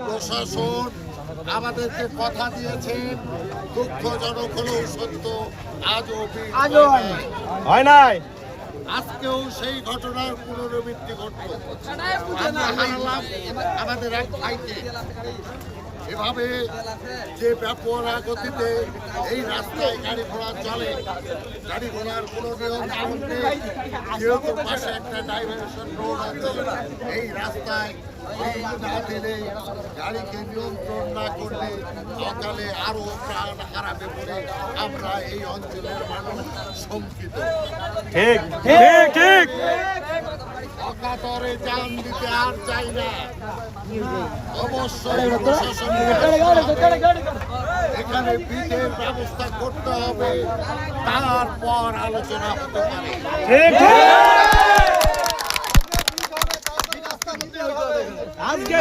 প্রশাসন আমাদেরকে কথা দিয়েছে, দুঃখজনক হলেও সত্য, আজও হয় নাই। আজকেও সেই ঘটনার পুনরাবৃত্তি ঘটল। আমরা হারালাম আমাদের এক ভাইকে। এভাবে যে ব্যাপক গতিতে এই রাস্তায় গাড়ি ঘোড়া চলে, গাড়ি ঘোড়ার কোনো নিয়ন্ত্রণ নেই। যেহেতু পাশে একটা ডাইভারশন রোড আছে, এই রাস্তায় না দিলে, গাড়িকে নিয়ন্ত্রণ না করলে অকালে আরো প্রাণ হারাবে বলে আমরা এই অঞ্চলের মানুষ শঙ্কিত। ঠিক ঠিক ঠিক। অকাতরে জান দিতে আর চাই না। অবশ্যই প্রশাসন এখানে বিধের ব্যবস্থা করতে হবে, তারপর আলোচনা হতে পারে। আজকে